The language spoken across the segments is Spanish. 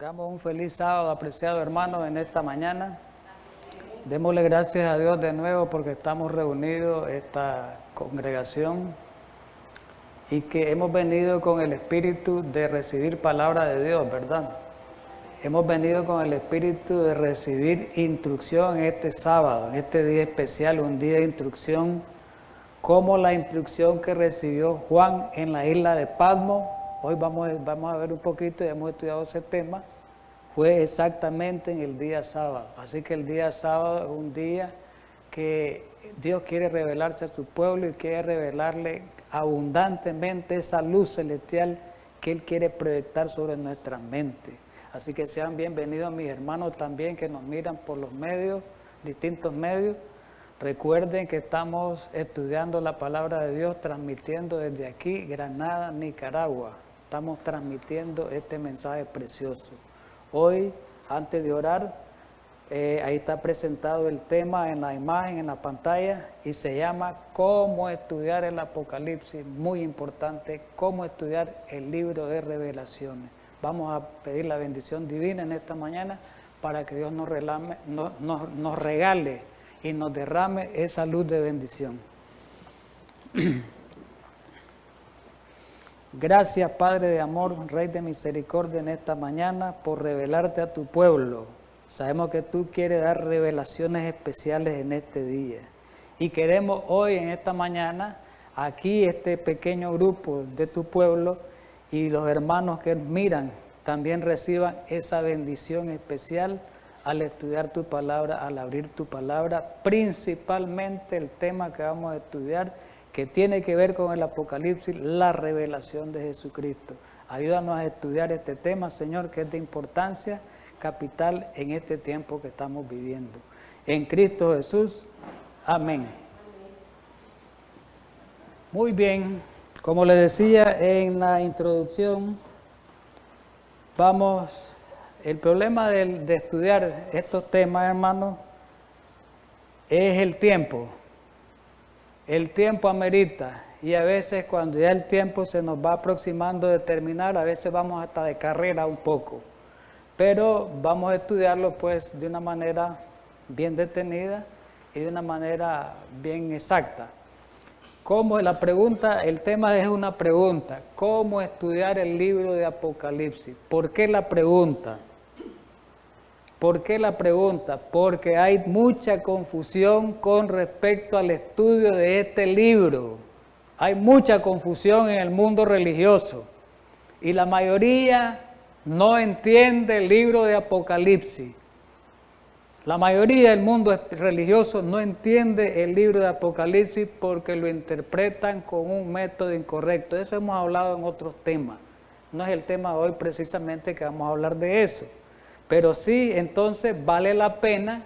Tengamos un feliz sábado, apreciado hermano, en esta mañana. Démosle gracias a Dios de nuevo porque estamos reunidos, esta congregación, y que hemos venido con el espíritu de recibir palabra de Dios, ¿verdad? Hemos venido con el espíritu de recibir instrucción en este sábado, en este día especial, un día de instrucción, como la instrucción que recibió Juan en la isla de Patmos. Hoy vamos a ver un poquito, ya hemos estudiado ese tema, fue exactamente en el día sábado. Así que el día sábado es un día que Dios quiere revelarse a su pueblo y quiere revelarle abundantemente esa luz celestial que Él quiere proyectar sobre nuestra mente. Así que sean bienvenidos mis hermanos también que nos miran por los medios, distintos medios. Recuerden que estamos estudiando la palabra de Dios, transmitiendo desde aquí, Granada, Nicaragua. Estamos transmitiendo este mensaje precioso. Hoy, antes de orar, ahí está presentado el tema en la imagen, en la pantalla, y se llama Cómo estudiar el Apocalipsis. Muy importante, cómo estudiar el libro de Revelaciones. Vamos a pedir la bendición divina en esta mañana para que Dios nos regale y nos derrame esa luz de bendición. Gracias, Padre de amor, Rey de misericordia, en esta mañana por revelarte a tu pueblo. Sabemos que tú quieres dar revelaciones especiales en este día. Y queremos hoy, en esta mañana, aquí este pequeño grupo de tu pueblo y los hermanos que miran también reciban esa bendición especial al estudiar tu palabra, al abrir tu palabra, principalmente el tema que vamos a estudiar, que tiene que ver con el Apocalipsis, la revelación de Jesucristo. Ayúdanos a estudiar este tema, Señor, que es de importancia capital en este tiempo que estamos viviendo. En Cristo Jesús, amén. Muy bien, como les decía en la introducción, el problema de estudiar estos temas, hermanos, es el tiempo. El tiempo amerita, y a veces cuando ya el tiempo se nos va aproximando de terminar, a veces vamos hasta de carrera un poco, pero vamos a estudiarlo pues de una manera bien detenida y de una manera bien exacta. El tema es una pregunta: ¿cómo estudiar el libro de Apocalipsis? ¿Por qué la pregunta? ¿Por qué la pregunta? Porque hay mucha confusión con respecto al estudio de este libro. Hay mucha confusión en el mundo religioso y la mayoría no entiende el libro de Apocalipsis. La mayoría del mundo religioso no entiende el libro de Apocalipsis porque lo interpretan con un método incorrecto. De eso hemos hablado en otros temas. No es el tema de hoy precisamente que vamos a hablar de eso. Pero sí, entonces vale la pena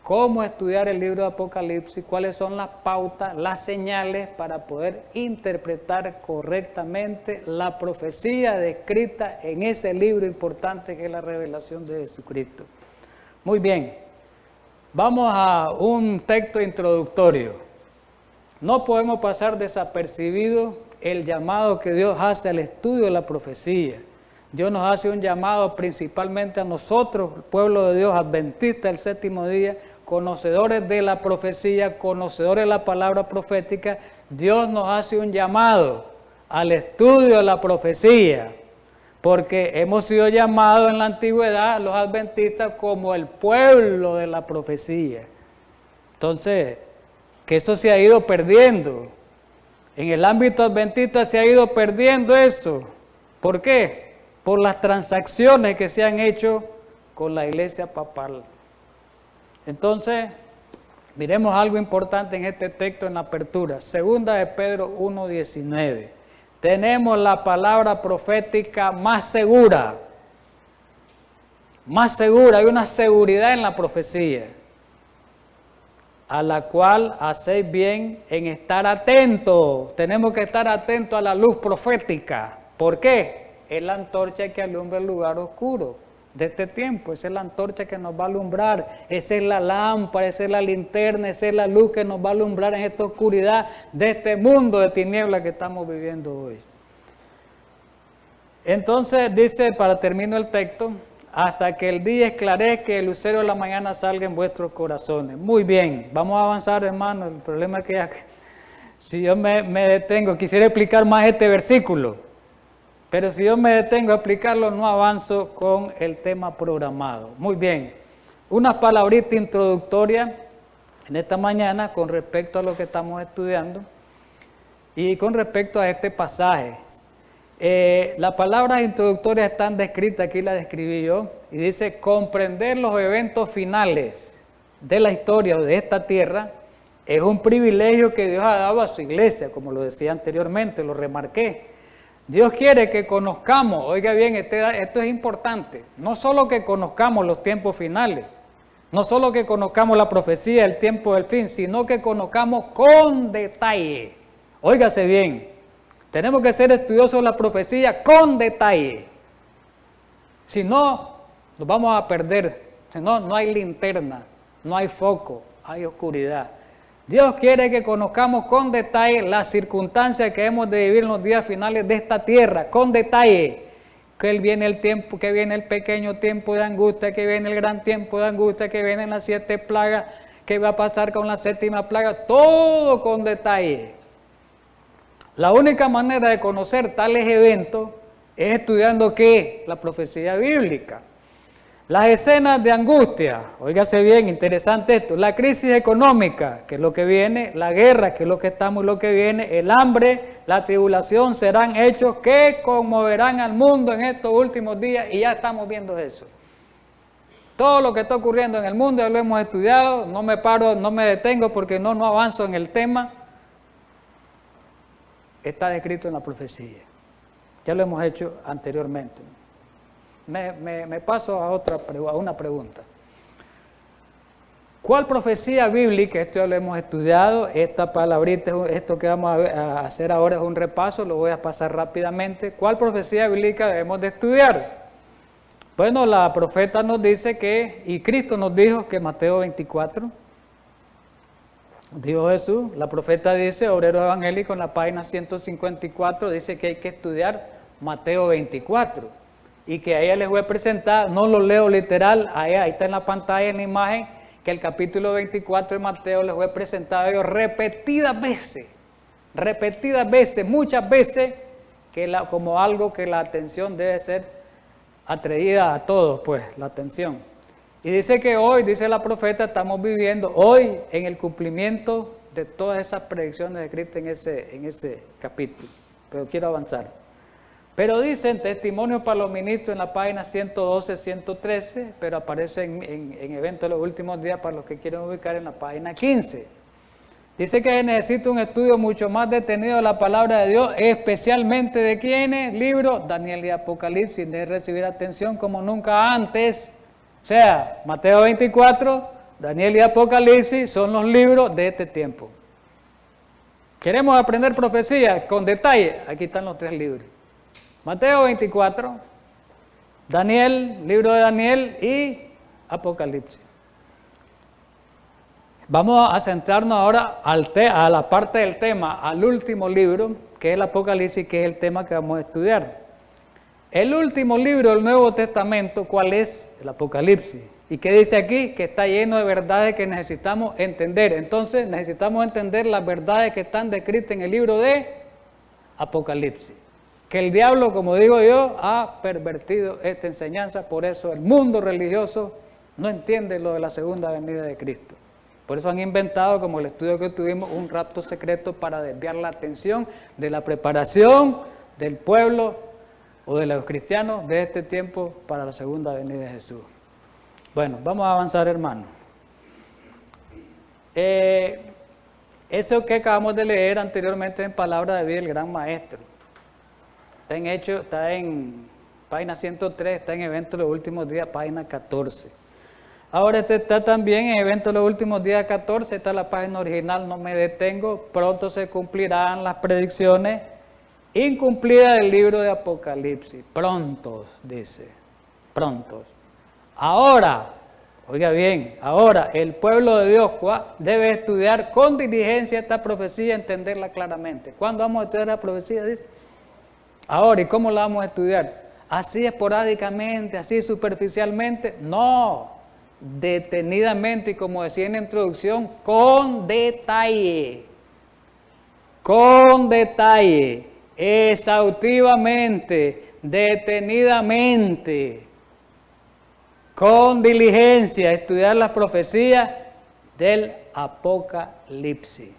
cómo estudiar el libro de Apocalipsis, cuáles son las pautas, las señales para poder interpretar correctamente la profecía descrita en ese libro importante que es la revelación de Jesucristo. Muy bien, vamos a un texto introductorio. No podemos pasar desapercibido el llamado que Dios hace al estudio de la profecía. Dios nos hace un llamado principalmente a nosotros, el pueblo de Dios, adventista del séptimo día, conocedores de la profecía, conocedores de la palabra profética. Dios nos hace un llamado al estudio de la profecía, porque hemos sido llamados en la antigüedad, los adventistas, como el pueblo de la profecía. Entonces, que eso se ha ido perdiendo. En el ámbito adventista se ha ido perdiendo eso. ¿Por qué? Por las transacciones que se han hecho con la iglesia papal. Entonces, miremos algo importante en este texto en la apertura. Segunda de Pedro 1:19. Tenemos la palabra profética más segura. Más segura, hay una seguridad en la profecía, a la cual hacéis bien en estar atentos. Tenemos que estar atentos a la luz profética. ¿Por qué? Es la antorcha que alumbra el lugar oscuro de este tiempo. Esa es la antorcha que nos va a alumbrar. Esa es la lámpara, esa es la linterna, esa es la luz que nos va a alumbrar en esta oscuridad de este mundo de tinieblas que estamos viviendo hoy. Entonces dice, para terminar el texto, hasta que el día esclarezca y el lucero de la mañana salga en vuestros corazones. Muy bien, vamos a avanzar, hermano. El problema es que si yo me detengo, quisiera explicar más este versículo, pero si yo me detengo a explicarlo, no avanzo con el tema programado. Muy bien, unas palabritas introductorias en esta mañana con respecto a lo que estamos estudiando y con respecto a este pasaje. Las palabras introductorias están descritas, aquí las describí yo, y dice: comprender los eventos finales de la historia de esta tierra es un privilegio que Dios ha dado a su iglesia, como lo decía anteriormente, lo remarqué. Dios quiere que conozcamos, oiga bien, esto es importante, no solo que conozcamos los tiempos finales, no solo que conozcamos la profecía, el tiempo del fin, sino que conozcamos con detalle. Óigase bien. Tenemos que ser estudiosos de la profecía con detalle. Si no, nos vamos a perder. Si no, no hay linterna, no hay foco, hay oscuridad. Dios quiere que conozcamos con detalle las circunstancias que hemos de vivir en los días finales de esta tierra, con detalle. Que viene el tiempo, que viene el pequeño tiempo de angustia, que viene el gran tiempo de angustia, que vienen las 7 plagas, que va a pasar con la 7ª plaga, todo con detalle. La única manera de conocer tales eventos es estudiando ¿qué? La profecía bíblica. Las escenas de angustia, óigase bien, interesante esto, la crisis económica, que es lo que viene, la guerra, que es lo que estamos y lo que viene, el hambre, la tribulación, serán hechos que conmoverán al mundo en estos últimos días, y ya estamos viendo eso. Todo lo que está ocurriendo en el mundo ya lo hemos estudiado, no me paro, no me detengo porque no avanzo en el tema. Está descrito en la profecía. Ya lo hemos hecho anteriormente. Me paso a una pregunta. ¿Cuál profecía bíblica? Esto ya lo hemos estudiado. Esta palabrita, esto que vamos a hacer ahora es un repaso, lo voy a pasar rápidamente. ¿Cuál profecía bíblica debemos de estudiar? Bueno, la profeta nos dice que, y Cristo nos dijo que Mateo 24, dijo Jesús, la profeta dice, Obreros Evangélicos, en la página 154, dice que hay que estudiar Mateo 24, y que a ella les voy a presentar, no lo leo literal, ahí está en la pantalla, en la imagen, que el capítulo 24 de Mateo les voy a presentar a ellos repetidas veces, muchas veces, como algo que la atención debe ser atraída a todos, pues, la atención. Y dice que hoy, dice la profeta, estamos viviendo hoy en el cumplimiento de todas esas predicciones escritas en ese capítulo. Pero quiero avanzar. Pero dicen testimonios para los ministros en la página 112, 113, pero aparece en eventos de los últimos días para los que quieren ubicar en la página 15. Dice que necesita un estudio mucho más detenido de la palabra de Dios, especialmente de quiénes, libros, Daniel y Apocalipsis, de recibir atención como nunca antes. O sea, Mateo 24, Daniel y Apocalipsis son los libros de este tiempo. ¿Queremos aprender profecía con detalle? Aquí están los 3 libros. Mateo 24, Daniel, libro de Daniel y Apocalipsis. Vamos a centrarnos ahora a la parte del tema, al último libro, que es el Apocalipsis, que es el tema que vamos a estudiar. El último libro del Nuevo Testamento, ¿cuál es? El Apocalipsis. ¿Y qué dice aquí? Que está lleno de verdades que necesitamos entender. Entonces necesitamos entender las verdades que están descritas en el libro de Apocalipsis. Que el diablo, como digo yo, ha pervertido esta enseñanza, por eso el mundo religioso no entiende lo de la segunda venida de Cristo. Por eso han inventado, como el estudio que tuvimos, un rapto secreto para desviar la atención de la preparación del pueblo o de los cristianos de este tiempo para la segunda venida de Jesús. Bueno, vamos a avanzar, hermano. Eso que acabamos de leer anteriormente en Palabra de Vida, el Gran Maestro. Está en página 103, está en Eventos de los Últimos Días, página 14. Ahora este está también en Eventos de los Últimos Días 14, está la página original, no me detengo. Pronto se cumplirán las predicciones incumplidas del libro de Apocalipsis. Prontos, dice, prontos. Ahora, oiga bien, ahora el pueblo de Dios debe estudiar con diligencia esta profecía, entenderla claramente. ¿Cuándo vamos a estudiar la profecía? Dice. Ahora, ¿y cómo la vamos a estudiar? así esporádicamente, así superficialmente. No, detenidamente y como decía en la introducción, con detalle, exhaustivamente, detenidamente, con diligencia, estudiar las profecías del Apocalipsis.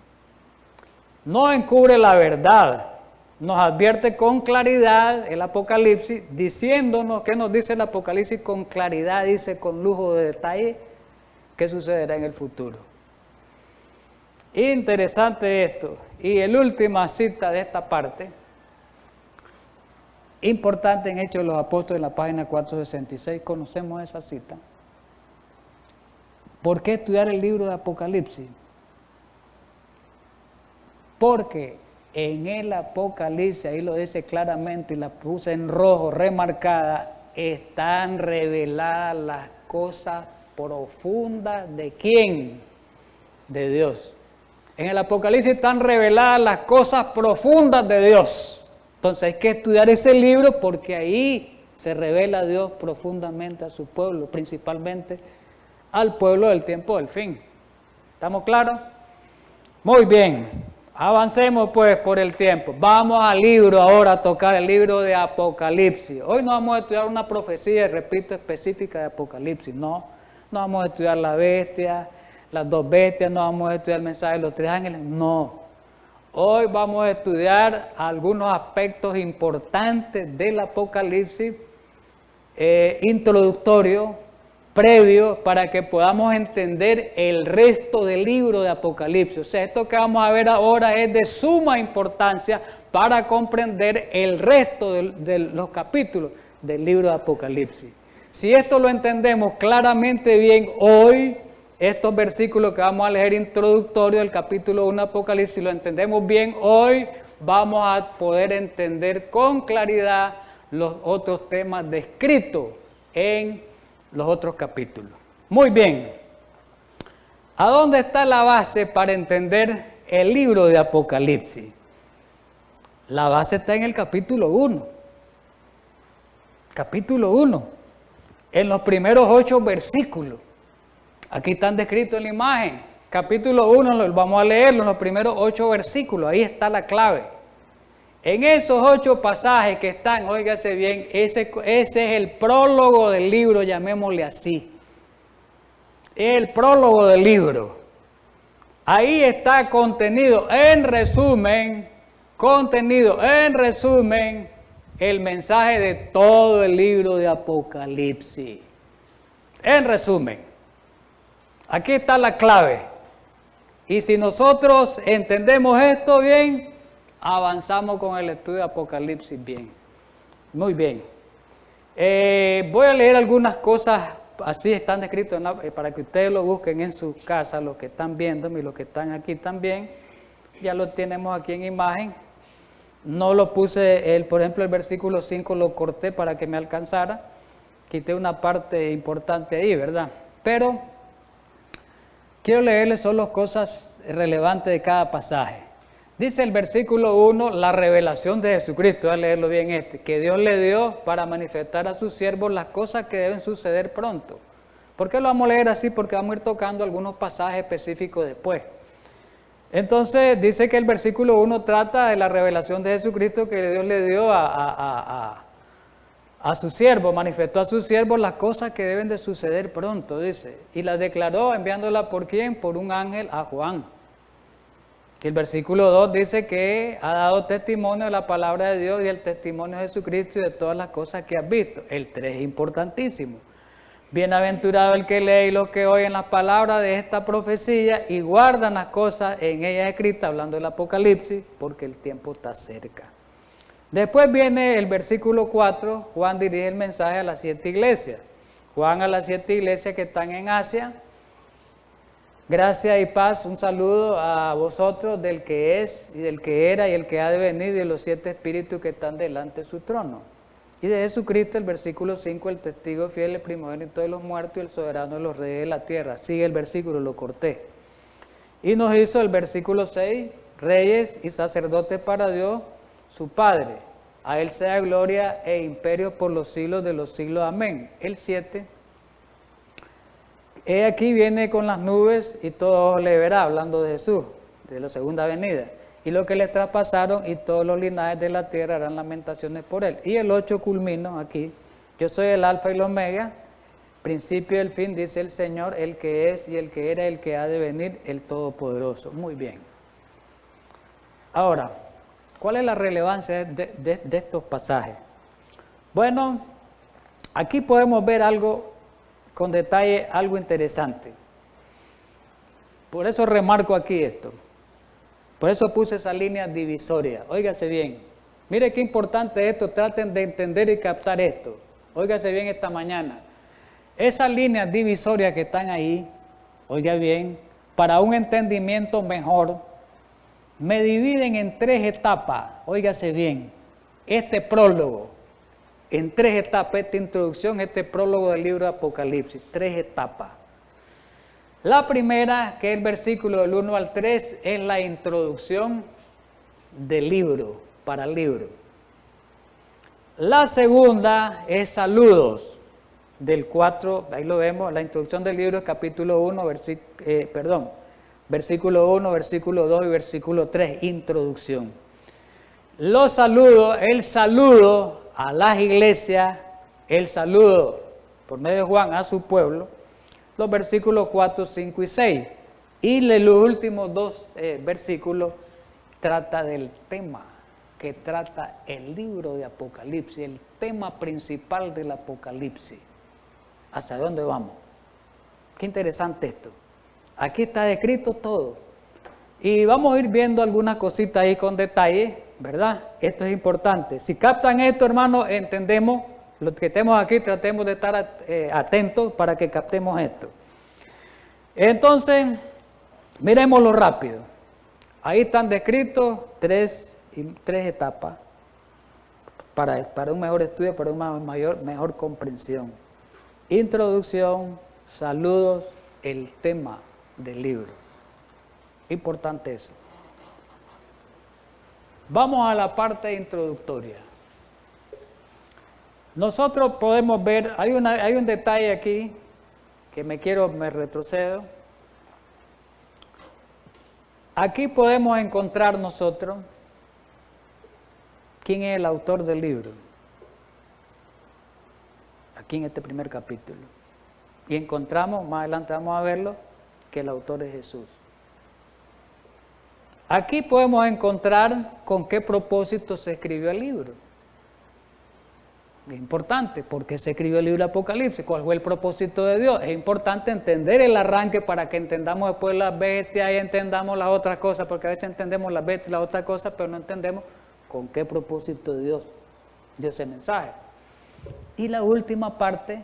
No encubre la verdad, nos advierte con claridad el Apocalipsis, diciéndonos, ¿qué nos dice el Apocalipsis con claridad? Dice con lujo de detalle qué sucederá en el futuro. Interesante esto. Y la última cita de esta parte, importante en Hechos de los Apóstoles, en la página 466, conocemos esa cita. ¿Por qué estudiar el libro de Apocalipsis? Porque en el Apocalipsis, ahí lo dice claramente y la puse en rojo, remarcada, están reveladas las cosas profundas de ¿quién? De Dios. En el Apocalipsis están reveladas las cosas profundas de Dios. Entonces hay que estudiar ese libro porque ahí se revela Dios profundamente a su pueblo, principalmente al pueblo del tiempo del fin. ¿Estamos claros? Muy bien, avancemos pues por el tiempo. Vamos al libro ahora, a tocar el libro de Apocalipsis. Hoy no vamos a estudiar una profecía, repito, específica de Apocalipsis, no vamos a estudiar la bestia, las dos bestias, no vamos a estudiar el mensaje de los tres ángeles, no. Hoy vamos a estudiar algunos aspectos importantes del Apocalipsis, introductorio, previo, para que podamos entender el resto del libro de Apocalipsis. O sea, esto que vamos a ver ahora es de suma importancia para comprender el resto de los capítulos del libro de Apocalipsis. Si esto lo entendemos claramente bien hoy, estos versículos que vamos a leer introductorios del capítulo 1 de Apocalipsis, si lo entendemos bien hoy, vamos a poder entender con claridad los otros temas descritos en los otros capítulos. Muy bien. ¿A dónde está la base para entender el libro de Apocalipsis? La base está en el capítulo 1. Capítulo 1. En los primeros 8 versículos. Aquí están descritos en la imagen. Capítulo 1, vamos a leerlo en los primeros 8 versículos. Ahí está la clave. En esos 8 pasajes que están, óigase bien, ese es el prólogo del libro, llamémosle así. El prólogo del libro. Ahí está contenido en resumen, el mensaje de todo el libro de Apocalipsis. En resumen, aquí está la clave. Y si nosotros entendemos esto bien, avanzamos con el estudio de Apocalipsis bien. Muy bien. Voy a leer algunas cosas, así están descritos, para que ustedes lo busquen en su casa, los que están viéndome y los que están aquí también. Ya lo tenemos aquí en imagen. No lo puse, por ejemplo, el versículo 5 lo corté para que me alcanzara. Quité una parte importante ahí, ¿verdad? Pero quiero leerles solo cosas relevantes de cada pasaje. Dice el versículo 1, la revelación de Jesucristo, voy a leerlo bien que Dios le dio para manifestar a sus siervos las cosas que deben suceder pronto. ¿Por qué lo vamos a leer así? Porque vamos a ir tocando algunos pasajes específicos después. Entonces dice que el versículo 1 trata de la revelación de Jesucristo que Dios le dio a su siervo, manifestó a sus siervos las cosas que deben de suceder pronto, dice, y las declaró enviándola ¿por quién? Por un ángel a Juan. Y el versículo 2 dice que ha dado testimonio de la palabra de Dios y el testimonio de Jesucristo y de todas las cosas que has visto. El 3 es importantísimo. Bienaventurado el que lee y los que oyen las palabras de esta profecía y guardan las cosas en ella escritas, hablando del Apocalipsis, porque el tiempo está cerca. Después viene el versículo 4, Juan dirige el mensaje a las 7 iglesias. Juan a las 7 iglesias que están en Asia. Gracia y paz, un saludo a vosotros del que es y del que era y el que ha de venir y de los 7 espíritus que están delante de su trono. Y de Jesucristo, el versículo 5, el testigo fiel, el primogénito de los muertos y el soberano de los reyes de la tierra. Sigue el versículo, lo corté. Y nos hizo el versículo 6, reyes y sacerdotes para Dios, su Padre. A Él sea gloria e imperio por los siglos de los siglos. Amén. El 7. He aquí viene con las nubes y todo le verá, hablando de Jesús, de la segunda venida. Y lo que les traspasaron y todos los linajes de la tierra harán lamentaciones por Él. Y el 8 culmino aquí. Yo soy el alfa y el omega, principio y el fin, dice el Señor, el que es y el que era, el que ha de venir, el Todopoderoso. Muy bien. Ahora, ¿cuál es la relevancia de estos pasajes? Bueno, aquí podemos ver algo con detalle, algo interesante. Por eso remarco aquí esto. Por eso puse esa línea divisoria. Óigase bien. Mire qué importante es esto. Traten de entender y captar esto. Óigase bien esta mañana. Esas líneas divisorias que están ahí, oiga bien, para un entendimiento mejor, me dividen en 3 etapas. Óigase bien. Este prólogo, en 3 etapas, esta introducción, este prólogo del libro de Apocalipsis. 3 etapas. La primera, que es el versículo del 1 al 3, es la introducción del libro, para el libro. La segunda es saludos, del 4, ahí lo vemos, la introducción del libro es capítulo 1, versículo 1, versículo 2 y versículo 3, introducción. Los saludos, el saludo a las iglesias, el saludo por medio de Juan a su pueblo, los versículos 4, 5 y 6. Y los últimos 2 versículos trata del tema que trata el libro de Apocalipsis, el tema principal del Apocalipsis. ¿Hacia dónde vamos? Qué interesante esto. Aquí está descrito todo. Y vamos a ir viendo algunas cositas ahí con detalle, ¿verdad? Esto es importante. Si captan esto, hermanos, entendemos. Los que estemos aquí, tratemos de estar atentos para que captemos esto. Entonces, miremoslo rápido. Ahí están descritos 3 etapas para un mejor estudio, para una mejor comprensión. Introducción, saludos, el tema del libro. Importante eso. Vamos a la parte introductoria. Nosotros podemos ver, hay un detalle aquí que me retrocedo. Aquí podemos encontrar nosotros quién es el autor del libro. Aquí en este primer capítulo. Y encontramos, más adelante vamos a verlo, que el autor es Jesús. Aquí podemos encontrar con qué propósito se escribió el libro. Es importante, porque se escribió el libro de Apocalipsis, cuál fue el propósito de Dios. Es importante entender el arranque para que entendamos después las bestias y entendamos las otras cosas, porque a veces entendemos las bestias y las otras cosas, pero no entendemos con qué propósito de Dios dio ese mensaje. Y la última parte,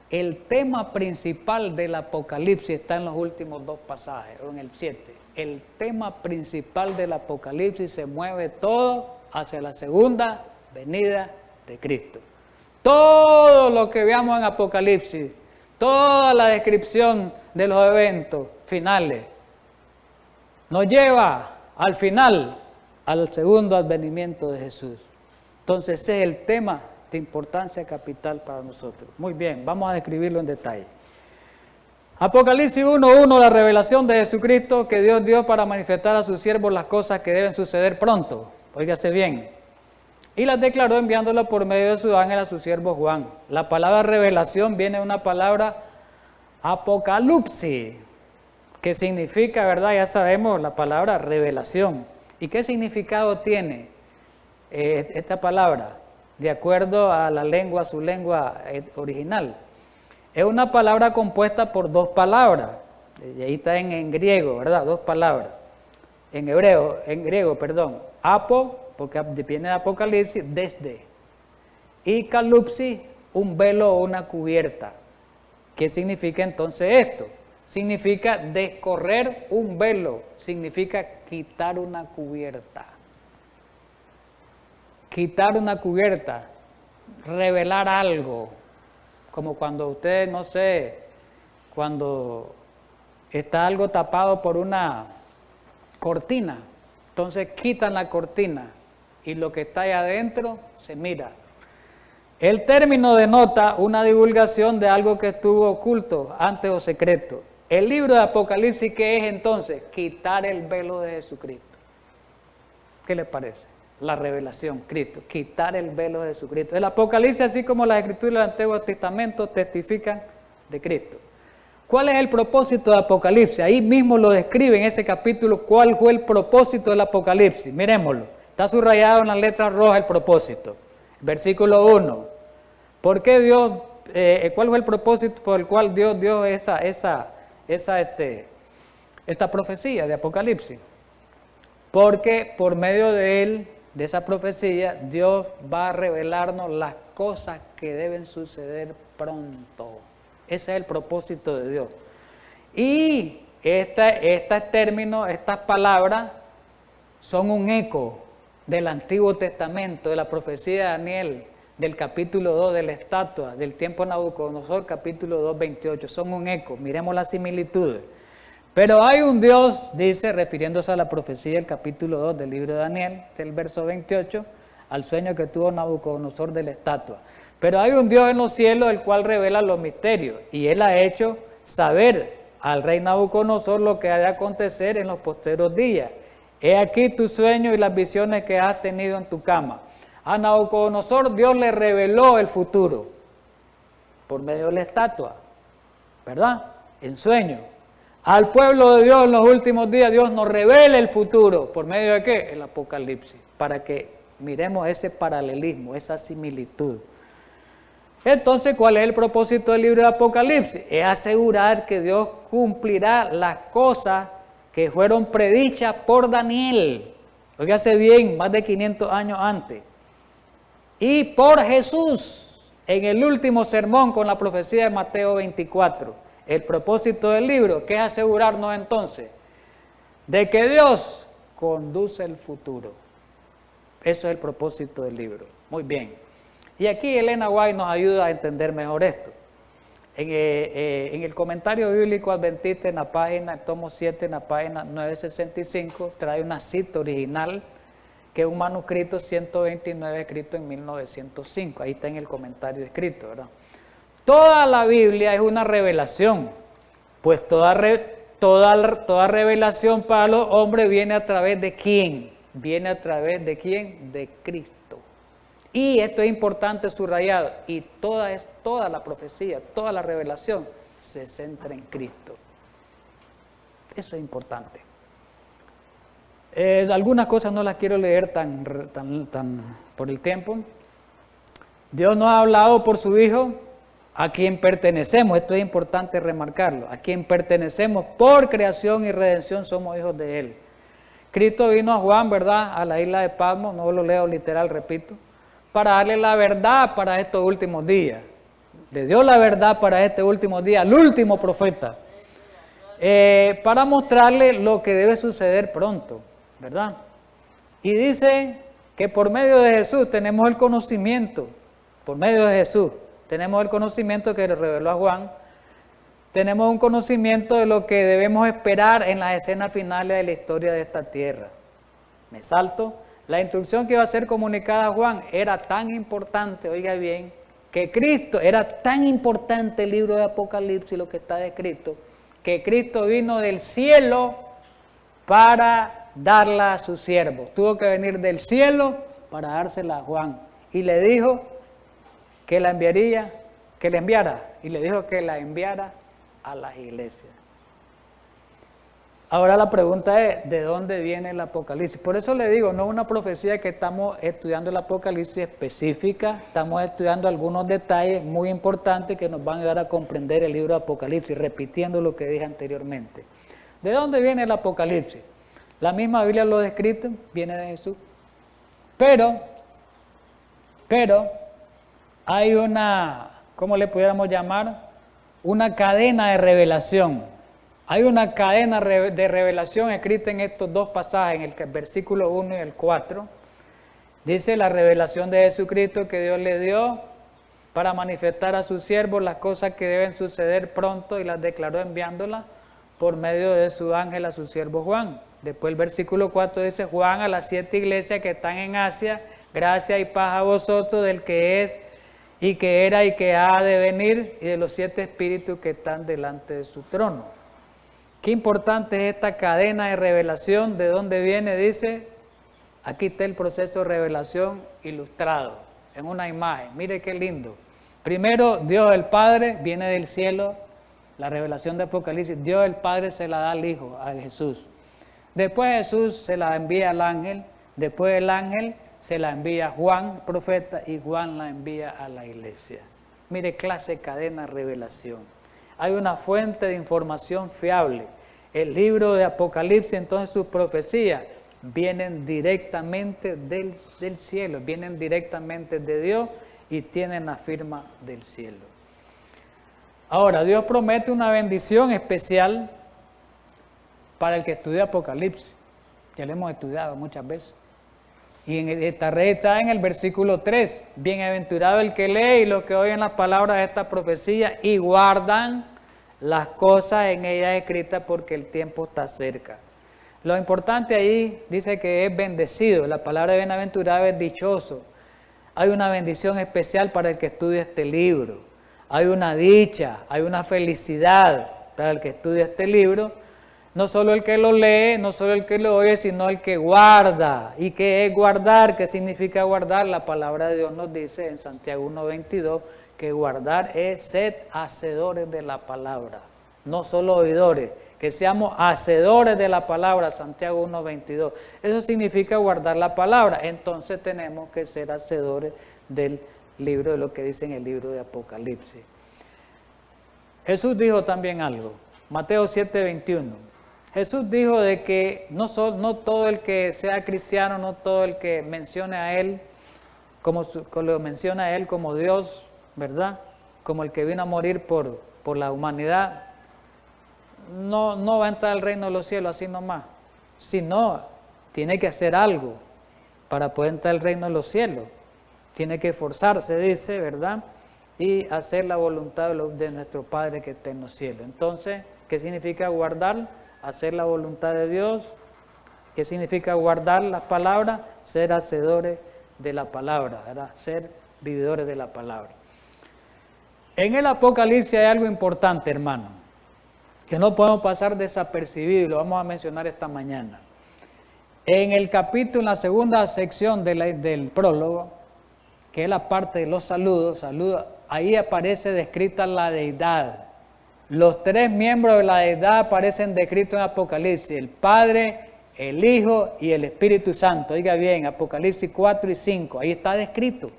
el tema principal del Apocalipsis está en los últimos 2 pasajes, o en el 7. El tema principal del Apocalipsis se mueve todo hacia la segunda venida de Cristo. Todo lo que veamos en Apocalipsis, toda la descripción de los eventos finales, nos lleva al final, al segundo advenimiento de Jesús. Entonces ese es el tema de importancia capital para nosotros. Muy bien, vamos a describirlo en detalle. Apocalipsis 1:1, la revelación de Jesucristo que Dios dio para manifestar a sus siervos las cosas que deben suceder pronto. Óigase bien. Y las declaró enviándolas por medio de su ángel a su siervo Juan. La palabra revelación viene de una palabra apocalipsis, que significa, ¿verdad? Ya sabemos la palabra revelación. ¿Y qué significado tiene esta palabra? De acuerdo a la lengua, a su lengua original. Es una palabra compuesta por 2 palabras. Y ahí está en griego, ¿verdad? 2 palabras. En griego, apo, porque viene de Apocalipsis, desde. Y calupsis, un velo o una cubierta. ¿Qué significa entonces esto? Significa descorrer un velo, significa quitar una cubierta. Quitar una cubierta, revelar algo, como cuando usted, no sé, cuando está algo tapado por una cortina, entonces quitan la cortina y lo que está ahí adentro se mira. El término denota una divulgación de algo que estuvo oculto antes o secreto. El libro de Apocalipsis, ¿qué es entonces? Quitar el velo de Jesucristo. ¿Qué le parece? La revelación, Cristo, quitar el velo de Jesucristo. El Apocalipsis, así como las escrituras del Antiguo Testamento, testifican de Cristo. ¿Cuál es el propósito de Apocalipsis? Ahí mismo lo describe en ese capítulo, cuál fue el propósito del Apocalipsis. Miremoslo, está subrayado en las letras rojas el propósito. Versículo 1. ¿Por qué Dios, cuál fue el propósito por el cual Dios dio esta profecía de Apocalipsis? Porque por medio de él, de esa profecía, Dios va a revelarnos las cosas que deben suceder pronto. Ese es el propósito de Dios. Y este término, estas palabras, son un eco del Antiguo Testamento, de la profecía de Daniel, del capítulo 2 de la estatua, del tiempo de Nabucodonosor, capítulo 2, 28. Son un eco, miremos las similitudes. Pero hay un Dios, dice, refiriéndose a la profecía del capítulo 2 del libro de Daniel, del verso 28, al sueño que tuvo Nabucodonosor de la estatua. Pero hay un Dios en los cielos, el cual revela los misterios, y él ha hecho saber al rey Nabucodonosor lo que ha de acontecer en los posteros días. He aquí tu sueño y las visiones que has tenido en tu cama. A Nabucodonosor Dios le reveló el futuro por medio de la estatua, ¿verdad? En sueño. Al pueblo de Dios en los últimos días Dios nos revela el futuro. ¿Por medio de qué? El Apocalipsis. Para que miremos ese paralelismo, esa similitud. Entonces, ¿cuál es el propósito del libro de Apocalipsis? Es asegurar que Dios cumplirá las cosas que fueron predichas por Daniel. Óigase bien, más de 500 años antes. Y por Jesús, en el último sermón con la profecía de Mateo 24. El propósito del libro, que es asegurarnos entonces de que Dios conduce el futuro. Eso es el propósito del libro. Muy bien. Y aquí Elena White nos ayuda a entender mejor esto. En el comentario bíblico adventista en la página, tomo 7, en la página 965, trae una cita original, que es un manuscrito 129 escrito en 1905. Ahí está en el comentario escrito, ¿verdad? Toda la Biblia es una revelación, pues toda revelación para los hombres viene a través de ¿quién? Viene a través de ¿quién? De Cristo. Y esto es importante subrayado, y toda la profecía, toda la revelación se centra en Cristo. Eso es importante. Algunas cosas no las quiero leer tan por el tiempo. Dios nos ha hablado por su Hijo, a quien pertenecemos, esto es importante remarcarlo, a quien pertenecemos por creación y redención somos hijos de Él. Cristo vino a Juan, ¿verdad?, a la isla de Patmos, no lo leo literal, repito, para darle la verdad para estos últimos días. Le dio la verdad para este último día, al último profeta, para mostrarle lo que debe suceder pronto, ¿verdad? Y dice que por medio de Jesús tenemos el conocimiento, por medio de Jesús, tenemos el conocimiento que le reveló a Juan, tenemos un conocimiento de lo que debemos esperar en las escenas finales de la historia de esta tierra. Me salto. La instrucción que iba a ser comunicada a Juan era tan importante, oiga bien, que Cristo, era tan importante el libro de Apocalipsis, lo que está descrito, que Cristo vino del cielo para darla a su siervo. Tuvo que venir del cielo para dársela a Juan. Y le dijo que la enviaría, que la enviara, y le dijo que la enviara a las iglesias. Ahora la pregunta es, ¿de dónde viene el Apocalipsis? Por eso le digo, no es una profecía que estamos estudiando el Apocalipsis específica, estamos estudiando algunos detalles muy importantes que nos van a ayudar a comprender el libro de Apocalipsis, repitiendo lo que dije anteriormente. ¿De dónde viene el Apocalipsis? La misma Biblia lo describe, viene de Jesús. Pero, hay una, ¿cómo le pudiéramos llamar? Una cadena de revelación. Hay una cadena de revelación escrita en estos dos pasajes, en el versículo 1 y el 4. Dice la revelación de Jesucristo que Dios le dio para manifestar a sus siervos las cosas que deben suceder pronto y las declaró enviándolas por medio de su ángel a su siervo Juan. Después el versículo 4 dice, Juan a las 7 iglesias que están en Asia, gracia y paz a vosotros del que es y que era y que ha de venir y de los 7 espíritus que están delante de su trono. Qué importante es esta cadena de revelación, ¿de dónde viene? Dice, aquí está el proceso de revelación ilustrado en una imagen. Mire qué lindo. Primero, Dios el Padre viene del cielo, la revelación de Apocalipsis. Dios el Padre se la da al Hijo, a Jesús. Después Jesús se la envía al ángel. Después el ángel se la envía a Juan, profeta, y Juan la envía a la iglesia. Mire, clase, cadena, revelación. Hay una fuente de información fiable. El libro de Apocalipsis, entonces sus profecías, vienen directamente del cielo, vienen directamente de Dios y tienen la firma del cielo. Ahora, Dios promete una bendición especial para el que estudia Apocalipsis. Ya lo hemos estudiado muchas veces. Y está en el versículo 3. Bienaventurado el que lee y los que oyen las palabras de esta profecía y guardan las cosas en ella escritas porque el tiempo está cerca. Lo importante ahí dice que es bendecido. La palabra de bienaventurado es dichoso. Hay una bendición especial para el que estudia este libro. Hay una dicha, hay una felicidad para el que estudia este libro. No solo el que lo lee, no solo el que lo oye, sino el que guarda. ¿Y qué es guardar? ¿Qué significa guardar? La palabra de Dios nos dice en Santiago 1:22 que guardar es ser hacedores de la palabra, no solo oidores, que seamos hacedores de la palabra, Santiago 1:22. Eso significa guardar la palabra. Entonces tenemos que ser hacedores del libro, de lo que dice en el libro de Apocalipsis. Jesús dijo también algo, Mateo 7:21. Jesús dijo de que no todo el que sea cristiano, no todo el que mencione a Él, como lo menciona a Él como Dios, ¿verdad? Como el que vino a morir por la humanidad, no va a entrar al reino de los cielos así nomás, sino tiene que hacer algo para poder entrar al reino de los cielos. Tiene que esforzarse, dice, ¿verdad? Y hacer la voluntad de nuestro Padre que está en los cielos. Entonces, ¿qué significa guardar? Hacer la voluntad de Dios. ¿Qué significa guardar las palabras? Ser hacedores de la palabra, ¿verdad? Ser vividores de la palabra. En el Apocalipsis hay algo importante, hermano, que no podemos pasar desapercibido y lo vamos a mencionar esta mañana. En el capítulo, en la segunda sección del prólogo, que es la parte de los saludos, ahí aparece descrita la deidad. Los 3 miembros de la deidad aparecen descritos en Apocalipsis, el Padre, el Hijo y el Espíritu Santo. Oiga bien, Apocalipsis 4 y 5, ahí está descrito.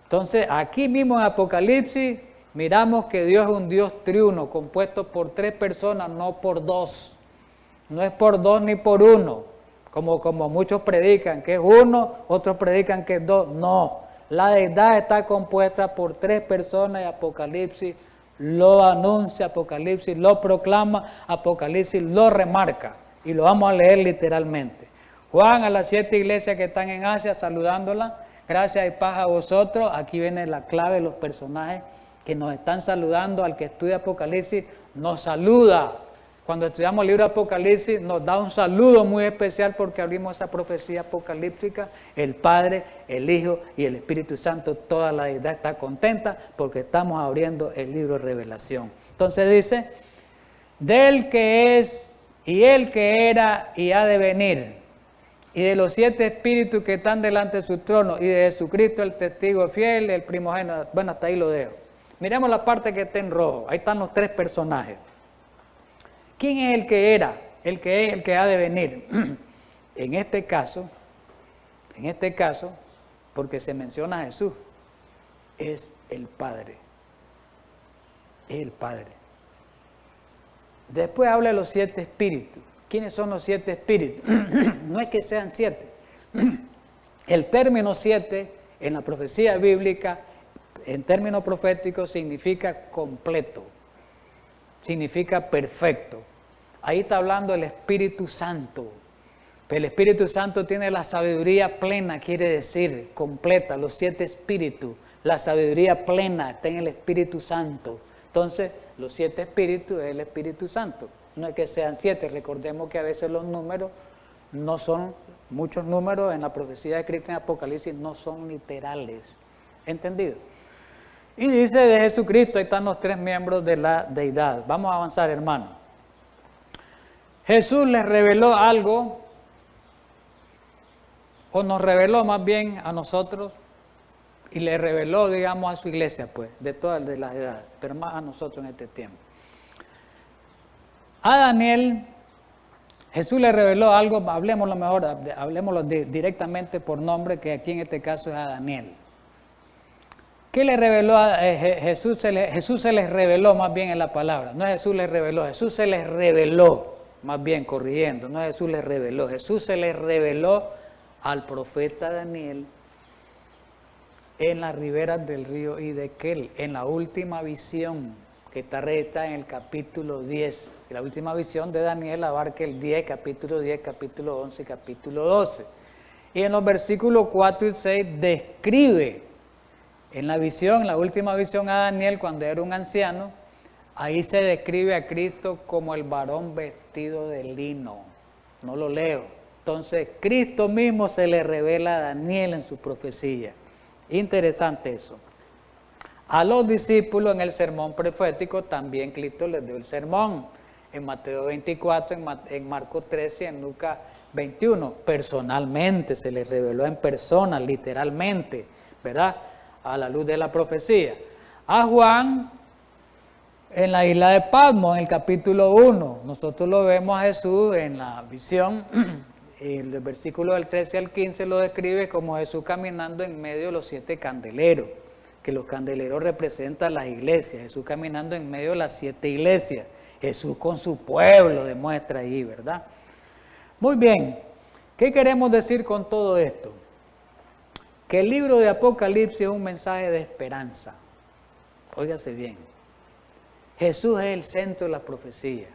Entonces, aquí mismo en Apocalipsis, miramos que Dios es un Dios triuno, compuesto por 3 personas, no por 2. No es por 2 ni por 1, como muchos predican, que es 1, otros predican que es 2. No, la deidad está compuesta por 3 personas y Apocalipsis lo anuncia, Apocalipsis lo proclama, Apocalipsis lo remarca. Y lo vamos a leer literalmente. Juan a las 7 iglesias que están en Asia, saludándola. Gracias y paz a vosotros. Aquí viene la clave de los personajes que nos están saludando. Al que estudia Apocalipsis nos saluda. Cuando estudiamos el libro de Apocalipsis nos da un saludo muy especial porque abrimos esa profecía apocalíptica. El Padre, el Hijo y el Espíritu Santo, toda la deidad está contenta porque estamos abriendo el libro de Revelación. Entonces dice, del que es y el que era y ha de venir, y de los 7 espíritus que están delante de su trono, y de Jesucristo el testigo fiel, el primogénito. Bueno, hasta ahí lo dejo. Miremos la parte que está en rojo. Ahí están los 3 personajes. ¿Quién es el que era? El que es, el que ha de venir. En este caso, porque se menciona a Jesús, es el Padre. Es el Padre. Después habla de los 7 espíritus. ¿Quiénes son los 7 espíritus? No es que sean 7. El término 7 en la profecía bíblica, en términos proféticos, significa completo. Significa perfecto. Ahí está hablando el Espíritu Santo. Pero el Espíritu Santo tiene la sabiduría plena, quiere decir completa, los 7 espíritus. La sabiduría plena está en el Espíritu Santo. Entonces, los 7 espíritus es el Espíritu Santo. no es que sean 7, recordemos que a veces los números no son, muchos números en la profecía escrita en Apocalipsis no son literales, ¿entendido? Y dice de Jesucristo, ahí están los 3 miembros de la deidad. Vamos a avanzar, hermano. Jesús les reveló algo, o nos reveló más bien a nosotros, y le reveló, digamos, a su iglesia, pues, de todas las edades, pero más a nosotros en este tiempo. A Daniel, Jesús le reveló algo, hablemoslo directamente por nombre, que aquí en este caso es a Daniel. ¿Qué le reveló a Jesús? Jesús se les reveló más bien en la palabra, no Jesús les reveló, Jesús se les reveló, más bien corrigiendo, no Jesús les reveló, Jesús se les reveló al profeta Daniel en las riberas del río Hiddekel, en la última visión que está redactada en el capítulo 10. La última visión de Daniel abarca el 10, capítulo 11 y capítulo 12. Y en los versículos 4 y 6 describe en la visión, en la última visión a Daniel cuando era un anciano, ahí se describe a Cristo como el varón vestido de lino. No lo leo. Entonces Cristo mismo se le revela a Daniel en su profecía. Interesante eso. A los discípulos en el sermón profético también Cristo les dio el sermón. En Mateo 24, en Marcos 13 y en Lucas 21. Personalmente, se les reveló en persona, literalmente, ¿verdad? A la luz de la profecía. A Juan, en la isla de Patmos, en el capítulo 1, nosotros lo vemos a Jesús en la visión. El versículo del 13 al 15 lo describe como Jesús caminando en medio de los 7 candeleros, que los candeleros representan las iglesias, Jesús caminando en medio de las 7 iglesias, Jesús con su pueblo demuestra ahí, ¿verdad? Muy bien, ¿qué queremos decir con todo esto? Que el libro de Apocalipsis es un mensaje de esperanza. Óigase bien, Jesús es el centro de la profecía.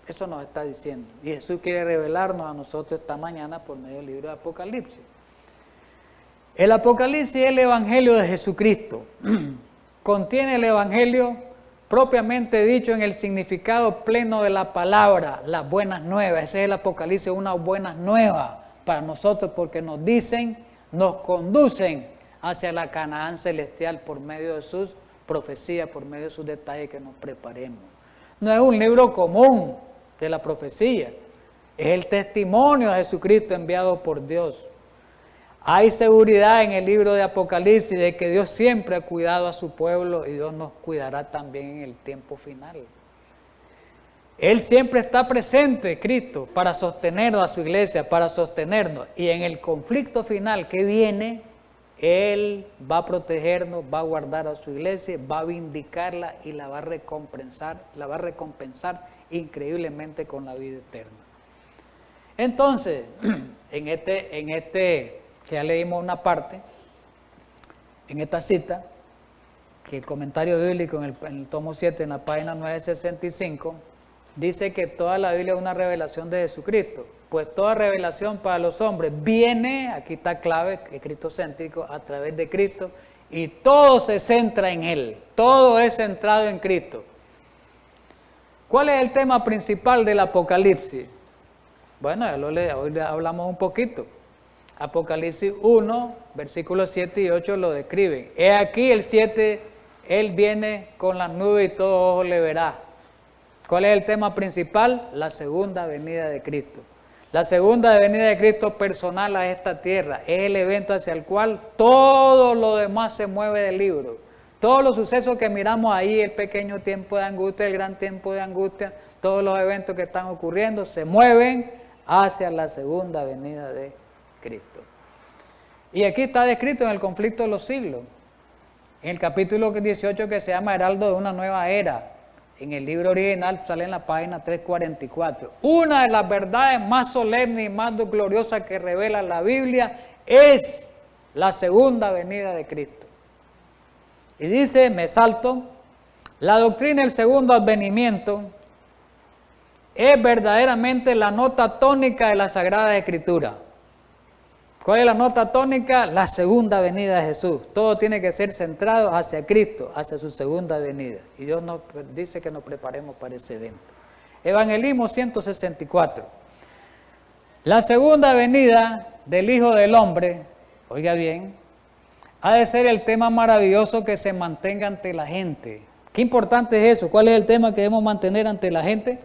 Eso nos está diciendo. Y Jesús quiere revelarnos a nosotros esta mañana por medio del libro de Apocalipsis. El Apocalipsis es el Evangelio de Jesucristo. Contiene el Evangelio propiamente dicho en el significado pleno de la palabra, las buenas nuevas. Ese es el Apocalipsis, unas buenas nuevas para nosotros porque nos dicen, nos conducen hacia la Canaán celestial por medio de sus profecías, por medio de sus detalles que nos preparemos. No es un libro común de la profecía, es el testimonio de Jesucristo enviado por Dios. Hay seguridad en el libro de Apocalipsis de que Dios siempre ha cuidado a su pueblo y Dios nos cuidará también en el tiempo final. Él siempre está presente, Cristo, para sostenernos a su iglesia, para sostenernos. Y en el conflicto final que viene, Él va a protegernos, va a guardar a su iglesia, va a vindicarla y la va a recompensar increíblemente con la vida eterna. Entonces, en este que ya leímos una parte, en esta cita, que el comentario bíblico en el tomo 7, en la página 965, dice que toda la Biblia es una revelación de Jesucristo. Pues toda revelación para los hombres viene, aquí está clave, es cristocéntrico, a través de Cristo, y todo se centra en Él, todo es centrado en Cristo. ¿Cuál es el tema principal del Apocalipsis? Bueno, hoy le hablamos un poquito. Apocalipsis 1, versículos 7 y 8 lo describen. He aquí el 7, Él viene con las nubes y todo ojo le verá. ¿Cuál es el tema principal? La segunda venida de Cristo. La segunda venida de Cristo personal a esta tierra es el evento hacia el cual todo lo demás se mueve del libro. Todos los sucesos que miramos ahí, el pequeño tiempo de angustia, el gran tiempo de angustia, todos los eventos que están ocurriendo se mueven hacia la segunda venida de Cristo. Y aquí está descrito en el conflicto de los siglos, en el capítulo 18 que se llama Heraldo de una nueva era. En el libro original sale en la página 344. Una de las verdades más solemnes y más gloriosas que revela la Biblia es la segunda venida de Cristo. Y dice, me salto, la doctrina del segundo advenimiento es verdaderamente la nota tónica de la Sagrada Escritura. ¿Cuál es la nota tónica? La segunda venida de Jesús. Todo tiene que ser centrado hacia Cristo, hacia su segunda venida. Y Dios nos dice que nos preparemos para ese evento. Evangelismo 164. La segunda venida del Hijo del Hombre, oiga bien, ha de ser el tema maravilloso que se mantenga ante la gente. Qué importante es eso. ¿Cuál es el tema que debemos mantener ante la gente?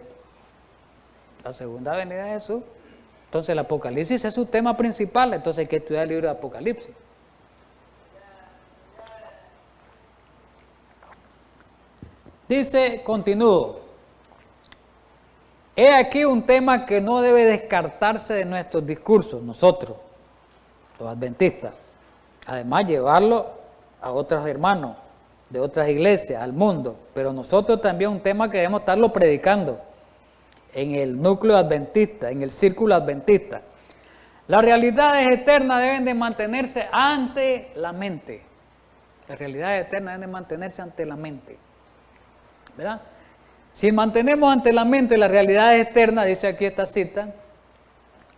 La segunda venida de Jesús. Entonces el Apocalipsis es su tema principal, entonces hay que estudiar el libro de Apocalipsis. Dice, continúo, he aquí un tema que no debe descartarse de nuestros discursos, nosotros, los adventistas. Además, llevarlo a otros hermanos de otras iglesias, al mundo. Pero nosotros también un tema que debemos estarlo predicando en el núcleo adventista, en el círculo adventista. Las realidades eternas deben de mantenerse ante la mente. Las realidades eternas deben de mantenerse ante la mente. ¿Verdad? Si mantenemos ante la mente las realidades externas, dice aquí esta cita,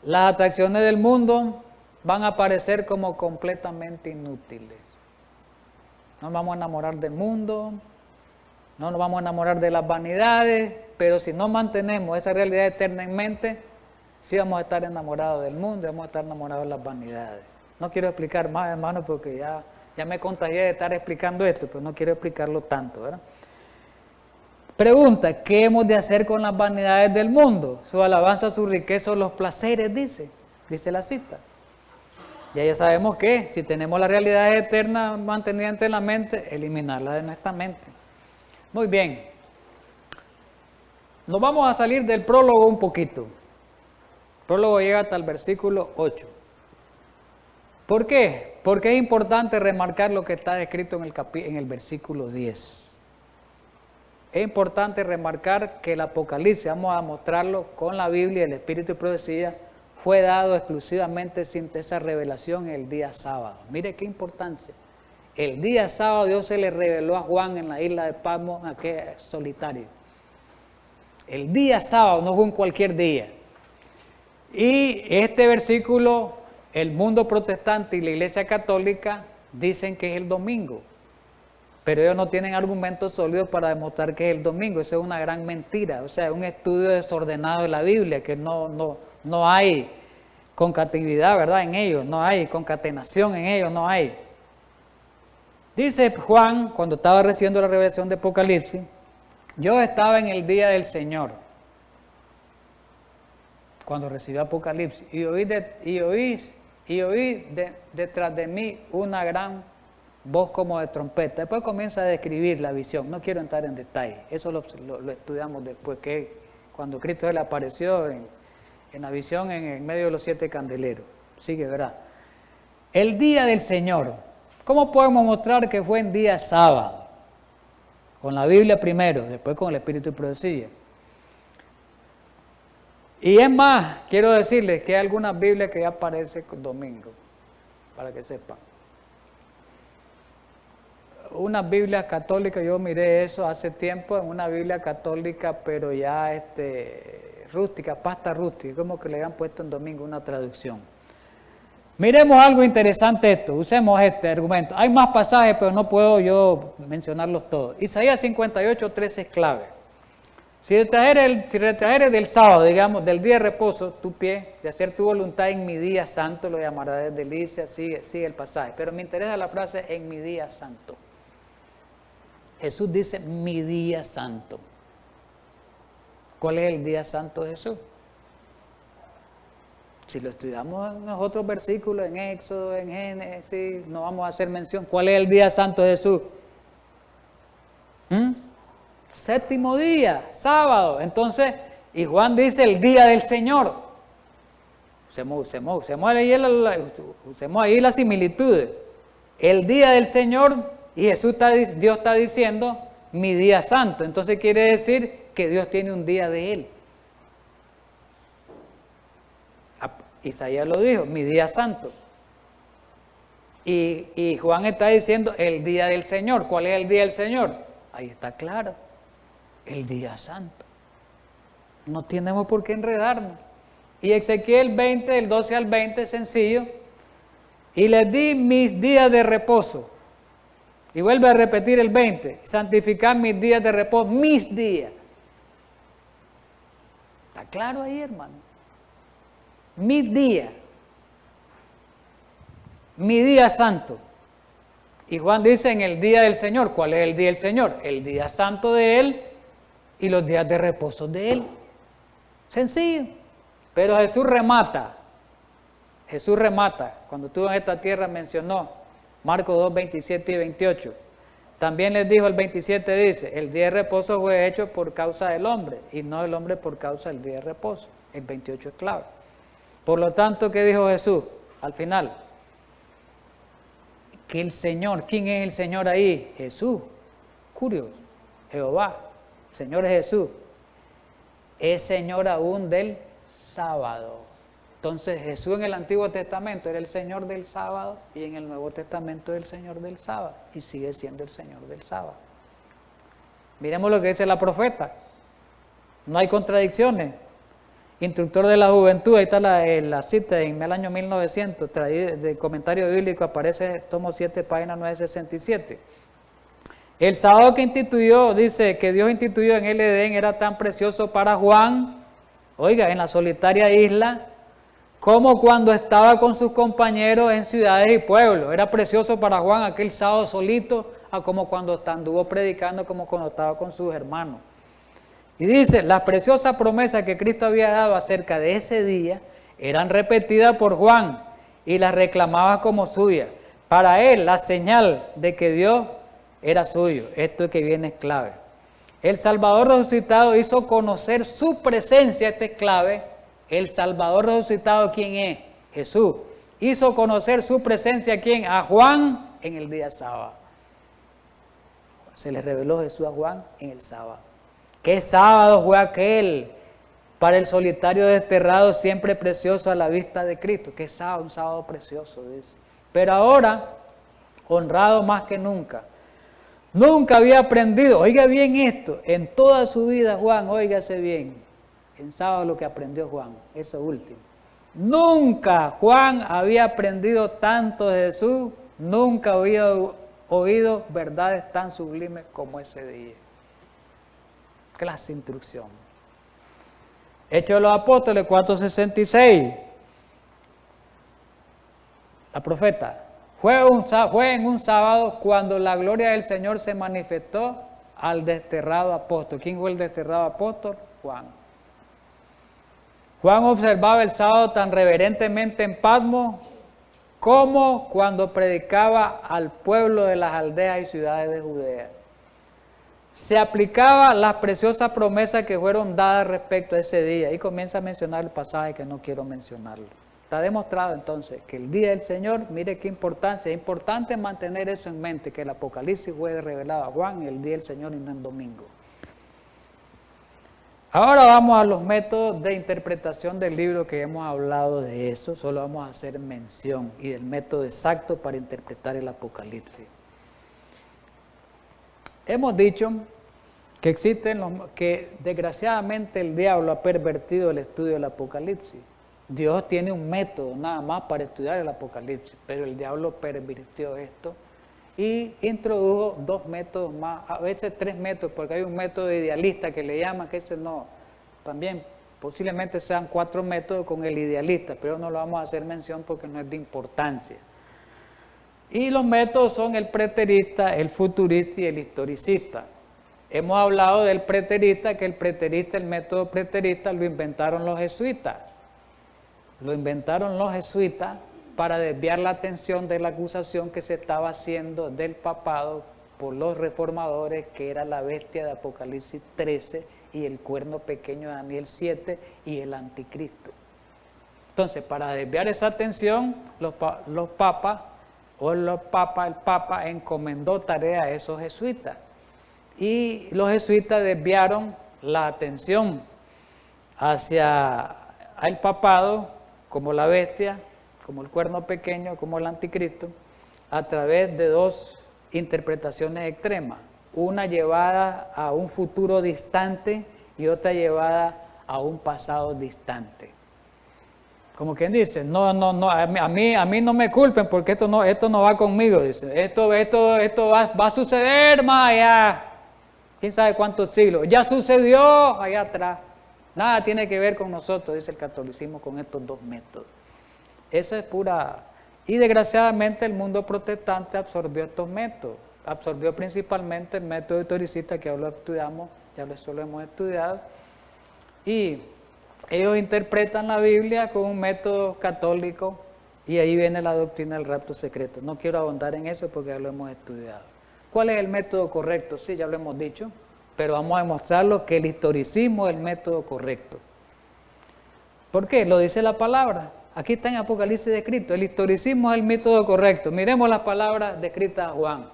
las atracciones del mundo van a parecer como completamente inútiles. No nos vamos a enamorar del mundo, no nos vamos a enamorar de las vanidades, pero si no mantenemos esa realidad eterna en mente, sí vamos a estar enamorados del mundo, vamos a estar enamorados de las vanidades. No quiero explicar más, hermano, porque ya me contagié de estar explicando esto, pero no quiero explicarlo tanto, ¿verdad? Pregunta, ¿qué hemos de hacer con las vanidades del mundo? Su alabanza, su riqueza, los placeres, dice la cita. Ya sabemos que si tenemos la realidad eterna mantenida en la mente, eliminarla de nuestra mente. Muy bien. Nos vamos a salir del prólogo un poquito. El prólogo llega hasta el versículo 8. ¿Por qué? Porque es importante remarcar lo que está descrito en el versículo 10. Es importante remarcar que el Apocalipsis, vamos a mostrarlo con la Biblia, el Espíritu y Profecía, fue dado exclusivamente sin esa revelación el día sábado. Mire qué importancia. El día sábado Dios se le reveló a Juan en la isla de Patmos, aquel solitario. El día sábado, no fue en cualquier día. Y este versículo, el mundo protestante y la Iglesia Católica dicen que es el domingo. Pero ellos no tienen argumentos sólidos para demostrar que es el domingo. Eso es una gran mentira. O sea, es un estudio desordenado de la Biblia, que no hay concatividad, ¿verdad? En ellos, no hay concatenación en ellos, no hay. Dice Juan, cuando estaba recibiendo la revelación de Apocalipsis, yo estaba en el día del Señor, cuando recibió Apocalipsis, y oí detrás de mí una gran voz como de trompeta. Después comienza a describir la visión. No quiero entrar en detalle. Eso lo estudiamos después, que cuando Cristo le apareció en la visión en medio de los 7 candeleros. Sigue, ¿verdad? El día del Señor. ¿Cómo podemos mostrar que fue en día sábado? Con la Biblia primero, después con el Espíritu y Profecía. Y es más, quiero decirles que hay algunas Biblias que ya aparecen domingo, para que sepan. Una Biblia católica, yo miré eso hace tiempo en una Biblia católica, pero ya rústica, pasta rústica, como que le habían puesto en domingo una traducción. Miremos algo interesante esto, usemos este argumento. Hay más pasajes, pero no puedo yo mencionarlos todos. Isaías 58:13 es clave. Si retrajeres del sábado, digamos, del día de reposo, tu pie, de hacer tu voluntad en mi día santo, lo llamarás delicia, sigue el pasaje. Pero me interesa la frase, en mi día santo. Jesús dice, mi día santo. ¿Cuál es el día santo de Jesús? Si lo estudiamos en los otros versículos, en Éxodo, en Génesis, no vamos a hacer mención. ¿Cuál es el día santo de Jesús? Séptimo día, sábado. Entonces, y Juan dice el día del Señor. Usemos ahí las similitudes. El día del Señor, y Dios está diciendo mi día santo. Entonces quiere decir que Dios tiene un día de Él. Isaías lo dijo, mi día santo. Y Juan está diciendo el día del Señor. ¿Cuál es el día del Señor? Ahí está claro. El día santo. No tenemos por qué enredarnos. Y Ezequiel 20, del 12 al 20, sencillo. Y les di mis días de reposo. Y vuelve a repetir el 20. Santificar mis días de reposo. Mis días. Está claro ahí, hermano. Mi día santo. Y Juan dice en el día del Señor. ¿Cuál es el día del Señor? El día santo de Él y los días de reposo de Él. Sencillo. Pero Jesús remata. Cuando estuvo en esta tierra mencionó Marcos 2, 27 y 28. También les dijo el 27, dice, el día de reposo fue hecho por causa del hombre y no el hombre por causa del día de reposo. El 28 es clave. Por lo tanto, ¿qué dijo Jesús al final? Que el Señor, ¿quién es el Señor ahí? Jesús, curioso, Jehová, Señor es Jesús, es Señor aún del sábado. Entonces Jesús en el Antiguo Testamento era el Señor del sábado y en el Nuevo Testamento es el Señor del sábado y sigue siendo el Señor del sábado. Miremos lo que dice la profeta, no hay contradicciones. Instructor de la juventud, ahí está la cita en el año 1900, del comentario bíblico, aparece tomo 7, página 967. El sábado que instituyó, dice que Dios instituyó en el Edén, era tan precioso para Juan, oiga, en la solitaria isla, como cuando estaba con sus compañeros en ciudades y pueblos. Era precioso para Juan aquel sábado solito, a como cuando anduvo predicando, como cuando estaba con sus hermanos. Y dice, las preciosas promesas que Cristo había dado acerca de ese día eran repetidas por Juan y las reclamaba como suyas. Para él, la señal de que Dios era suyo. Esto que viene es clave. El Salvador resucitado hizo conocer su presencia, este es clave. El Salvador resucitado, ¿quién es? Jesús. Hizo conocer su presencia, ¿a quién? A Juan en el día sábado. Se le reveló Jesús a Juan en el sábado. ¿Qué sábado fue aquel para el solitario desterrado, siempre precioso a la vista de Cristo? ¿Qué sábado? Un sábado precioso, dice. Pero ahora, honrado más que nunca. Nunca había aprendido, oiga bien esto, en toda su vida Juan, óigase bien, en sábado lo que aprendió Juan, eso último. Nunca Juan había aprendido tanto de Jesús, nunca había oído verdades tan sublimes como ese día. Clase de instrucción. Hechos de los Apóstoles 4:66. La profeta. Fue en un sábado cuando la gloria del Señor se manifestó al desterrado apóstol. ¿Quién fue el desterrado apóstol? Juan. Juan observaba el sábado tan reverentemente en Patmos como cuando predicaba al pueblo de las aldeas y ciudades de Judea. Se aplicaba las preciosas promesas que fueron dadas respecto a ese día. Y comienza a mencionar el pasaje que no quiero mencionarlo. Está demostrado entonces que el día del Señor, mire qué importancia, es importante mantener eso en mente, que el Apocalipsis fue revelado a Juan y el día del Señor y no en domingo. Ahora vamos a los métodos de interpretación del libro, que hemos hablado de eso, solo vamos a hacer mención y del método exacto para interpretar el Apocalipsis. Hemos dicho que que desgraciadamente el diablo ha pervertido el estudio del Apocalipsis. Dios tiene un método nada más para estudiar el Apocalipsis, pero el diablo pervirtió esto y introdujo 2 métodos más, a veces 3 métodos, porque hay un método idealista que le llama, que ese no, también posiblemente sean 4 métodos con el idealista, pero no lo vamos a hacer mención porque no es de importancia. Y los métodos son el preterista, el futurista y el historicista. Hemos hablado del preterista, que el método preterista lo inventaron los jesuitas. Lo inventaron los jesuitas para desviar la atención de la acusación que se estaba haciendo del papado por los reformadores, que era la bestia de Apocalipsis 13 y el cuerno pequeño de Daniel 7 y el anticristo. Entonces, para desviar esa atención, el Papa encomendó tarea a esos jesuitas. Y los jesuitas desviaron la atención hacia el papado, como la bestia, como el cuerno pequeño, como el anticristo, a través de 2 interpretaciones extremas. Una llevada a un futuro distante y otra llevada a un pasado distante. Como quien dice, no, a mí no me culpen porque esto no va conmigo, dice. Esto va a suceder más allá, quién sabe cuántos siglos. Ya sucedió allá atrás. Nada tiene que ver con nosotros, dice el catolicismo, con estos dos métodos. Eso es pura... Y desgraciadamente el mundo protestante absorbió estos métodos. Absorbió principalmente el método historicista, que ya lo estudiamos, ya eso lo hemos estudiado. Y ellos interpretan la Biblia con un método católico, y ahí viene la doctrina del rapto secreto. No quiero ahondar en eso porque ya lo hemos estudiado. ¿Cuál es el método correcto? Sí, ya lo hemos dicho, pero vamos a demostrarlo que el historicismo es el método correcto. ¿Por qué? Lo dice la palabra. Aquí está en Apocalipsis descrito. El historicismo es el método correcto. Miremos las palabras descritas a Juan.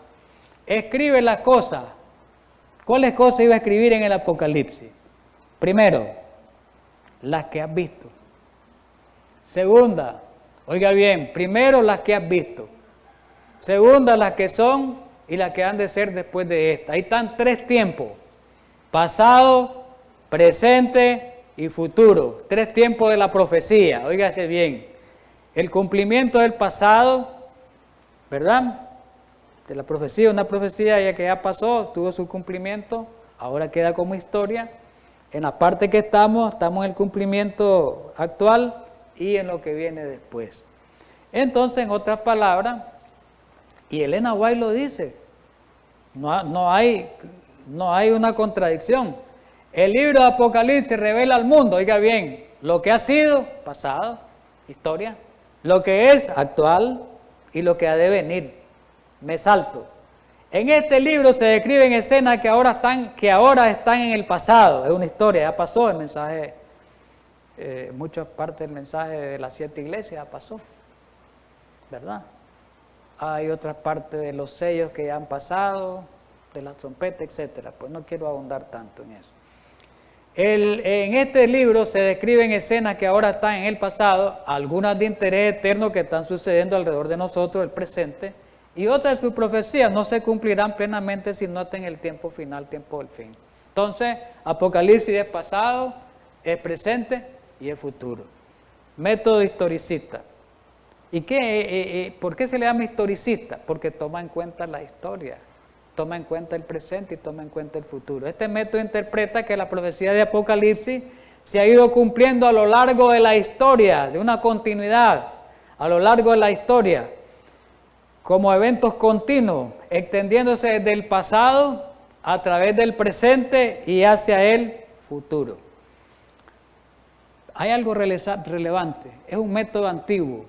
Escribe las cosas. ¿Cuáles cosas iba a escribir en el Apocalipsis? Primero, las que has visto. Segunda, oiga bien, primero las que has visto. Segunda, las que son y las que han de ser después de esta. Ahí están tres tiempos: pasado, presente y futuro. Tres tiempos de la profecía, óigase bien. El cumplimiento del pasado, ¿verdad? De la profecía, una profecía ya que ya pasó, tuvo su cumplimiento, ahora queda como historia. En la parte que estamos en el cumplimiento actual y en lo que viene después. Entonces, en otras palabras, y Elena White lo dice, no hay una contradicción. El libro de Apocalipsis revela al mundo, oiga bien, lo que ha sido, pasado, historia, lo que es, actual, y lo que ha de venir. Me salto. En este libro se describen escenas que ahora están en el pasado. Es una historia, ya pasó el mensaje, muchas partes del mensaje de las 7 iglesias ya pasó, ¿verdad? Hay otras partes de los sellos que ya han pasado, de la trompeta, etcétera. Pues no quiero ahondar tanto en eso. En este libro se describen escenas que ahora están en el pasado, algunas de interés eterno que están sucediendo alrededor de nosotros, el presente, y otras de sus profecías no se cumplirán plenamente si no está en el tiempo final, tiempo del fin. Entonces, Apocalipsis es pasado, es presente y es futuro. Método historicista. ¿Y por qué se le llama historicista? Porque toma en cuenta la historia, toma en cuenta el presente y toma en cuenta el futuro. Este método interpreta que la profecía de Apocalipsis se ha ido cumpliendo a lo largo de la historia, de una continuidad, a lo largo de la historia, como eventos continuos, extendiéndose desde el pasado a través del presente y hacia el futuro. Hay algo relevante, es un método antiguo,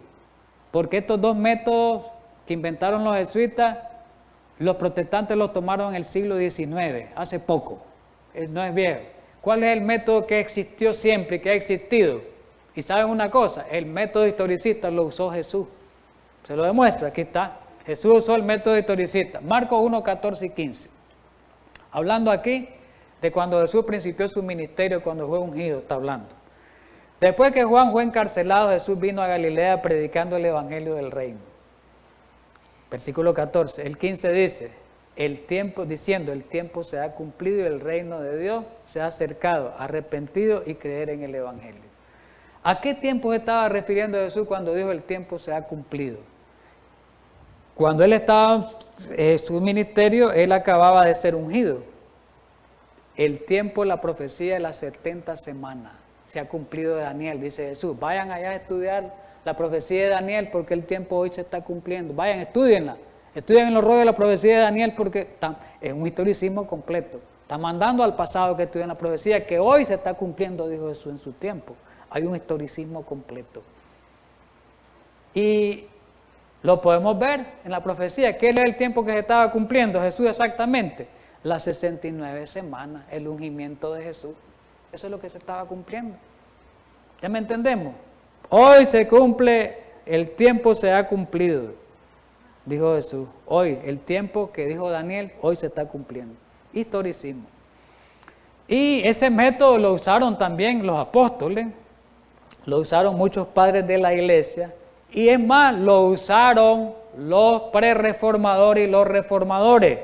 porque estos dos métodos que inventaron los jesuitas, los protestantes los tomaron en el siglo XIX, hace poco, no es viejo. ¿Cuál es el método que existió siempre y que ha existido? Y saben una cosa, el método historicista lo usó Jesús, se lo demuestro, aquí está. Jesús usó el método historicista. Marcos 1, 14 y 15. Hablando aquí de cuando Jesús principió su ministerio, cuando fue ungido, está hablando. Después que Juan fue encarcelado, Jesús vino a Galilea predicando el evangelio del reino. Versículo 14. El 15 dice, el tiempo se ha cumplido y el reino de Dios se ha acercado, arrepentido y creer en el evangelio. ¿A qué tiempo se estaba refiriendo Jesús cuando dijo el tiempo se ha cumplido? Cuando él estaba en su ministerio, él acababa de ser ungido. El tiempo, la profecía de las 70 semanas se ha cumplido de Daniel, dice Jesús. Vayan allá a estudiar la profecía de Daniel porque el tiempo hoy se está cumpliendo. Vayan, estudienla. Estudien los rollos de la profecía de Daniel porque es un historicismo completo. Está mandando al pasado que estudien la profecía que hoy se está cumpliendo, dijo Jesús en su tiempo. Hay un historicismo completo. Y lo podemos ver en la profecía. ¿Qué es el tiempo que se estaba cumpliendo Jesús exactamente? Las 69 semanas, el ungimiento de Jesús. Eso es lo que se estaba cumpliendo. ¿Ya me entendemos? Hoy se cumple, el tiempo se ha cumplido, dijo Jesús. Hoy, el tiempo que dijo Daniel, hoy se está cumpliendo. Historicismo. Y ese método lo usaron también los apóstoles, lo usaron muchos padres de la iglesia. Y es más, lo usaron los prerreformadores y los reformadores,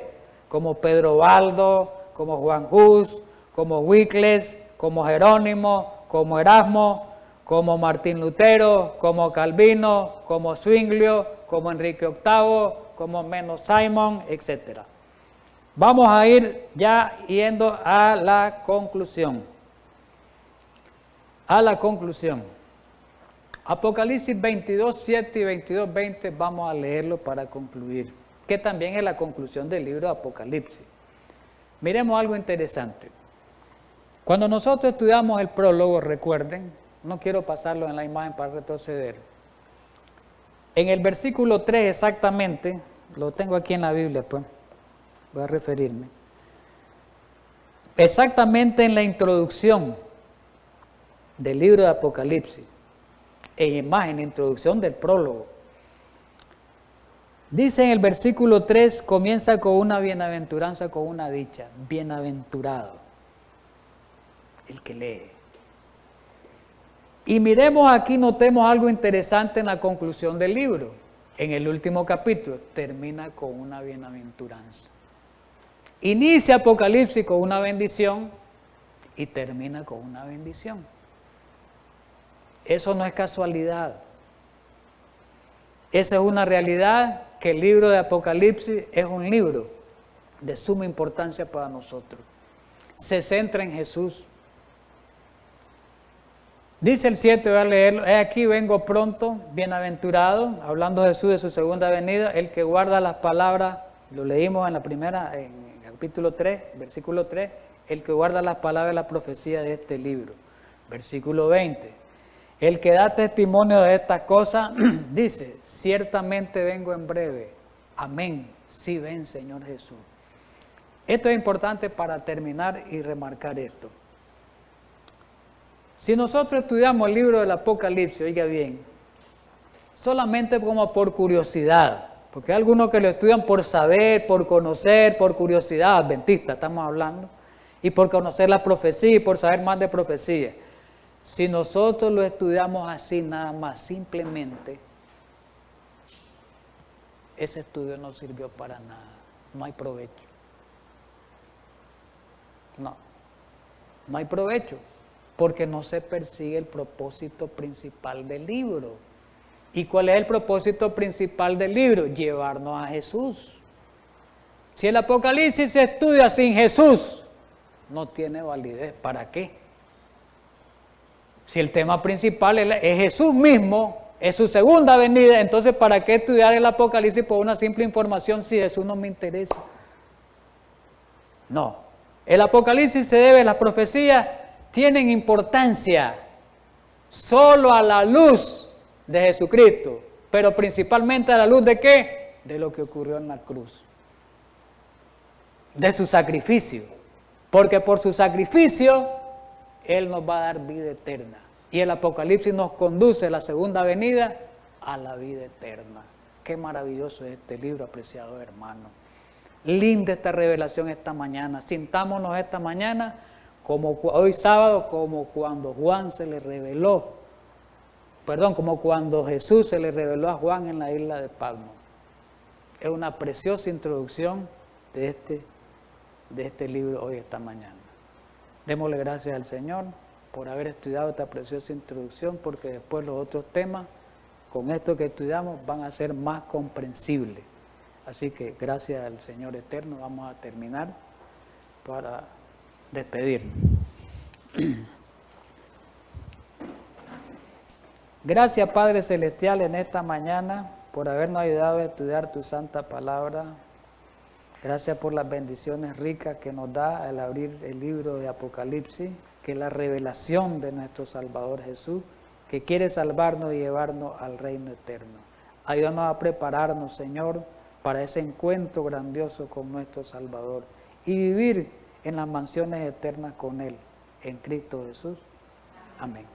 como Pedro Baldo, como Juan Hus, como Wycliffe, como Jerónimo, como Erasmo, como Martín Lutero, como Calvino, como Zwinglio, como Enrique VIII, como Menno Simon, etc. Vamos a ir ya yendo a la conclusión. a la conclusión. Apocalipsis 22, 7 y 22, 20, vamos a leerlo para concluir, que también es la conclusión del libro de Apocalipsis. Miremos algo interesante. Cuando nosotros estudiamos el prólogo, recuerden, no quiero pasarlo en la imagen para retroceder. En el versículo 3 exactamente, lo tengo aquí en la Biblia, pues, voy a referirme. Exactamente en la introducción del libro de Apocalipsis, en la introducción del prólogo. Dice en el versículo 3, comienza con una bienaventuranza, con una dicha. Bienaventurado el que lee. Y miremos aquí, notemos algo interesante en la conclusión del libro. En el último capítulo termina con una bienaventuranza. Inicia Apocalipsis con una bendición y termina con una bendición. Eso no es casualidad. Esa es una realidad, que el libro de Apocalipsis es un libro de suma importancia para nosotros. Se centra en Jesús. Dice el 7, voy a leerlo: he aquí vengo pronto, bienaventurado, hablando Jesús de su segunda venida, el que guarda las palabras, lo leímos en la primera, en el capítulo 3, versículo 3, el que guarda las palabras de la profecía de este libro. Versículo 20, el que da testimonio de estas cosas, dice, ciertamente vengo en breve. Amén. Sí, ven, Señor Jesús. Esto es importante para terminar y remarcar esto. Si nosotros estudiamos el libro del Apocalipsis, oiga bien, solamente como por curiosidad, porque hay algunos que lo estudian por saber, por conocer, por curiosidad, adventistas estamos hablando, y por conocer la profecía y por saber más de profecía. Si nosotros lo estudiamos así nada más, simplemente, ese estudio no sirvió para nada, no hay provecho. No hay provecho, porque no se persigue el propósito principal del libro. ¿Y cuál es el propósito principal del libro? Llevarnos a Jesús. Si el Apocalipsis se estudia sin Jesús, no tiene validez. ¿Para qué? Si el tema principal es Jesús mismo, es su segunda venida, entonces ¿para qué estudiar el Apocalipsis por una simple información si Jesús no me interesa? No. El Apocalipsis se debe, las profecías tienen importancia solo a la luz de Jesucristo, pero principalmente a la luz de ¿qué? De lo que ocurrió en la cruz, de su sacrificio, porque por su sacrificio Él nos va a dar vida eterna, y el Apocalipsis nos conduce a la segunda venida a la vida eterna. Qué maravilloso es este libro, apreciados hermanos. Linda esta revelación esta mañana. Sintámonos esta mañana como hoy sábado, como cuando Juan se le reveló, como cuando Jesús se le reveló a Juan en la isla de Patmos. Es una preciosa introducción de este libro hoy esta mañana. Démosle gracias al Señor por haber estudiado esta preciosa introducción, porque después los otros temas, con esto que estudiamos, van a ser más comprensibles. Así que gracias al Señor eterno, vamos a terminar para despedirnos. Gracias, Padre Celestial, en esta mañana por habernos ayudado a estudiar tu santa palabra. Gracias por las bendiciones ricas que nos da al abrir el libro de Apocalipsis, que es la revelación de nuestro Salvador Jesús, que quiere salvarnos y llevarnos al reino eterno. Ayúdanos a prepararnos, Señor, para ese encuentro grandioso con nuestro Salvador y vivir en las mansiones eternas con Él, en Cristo Jesús. Amén.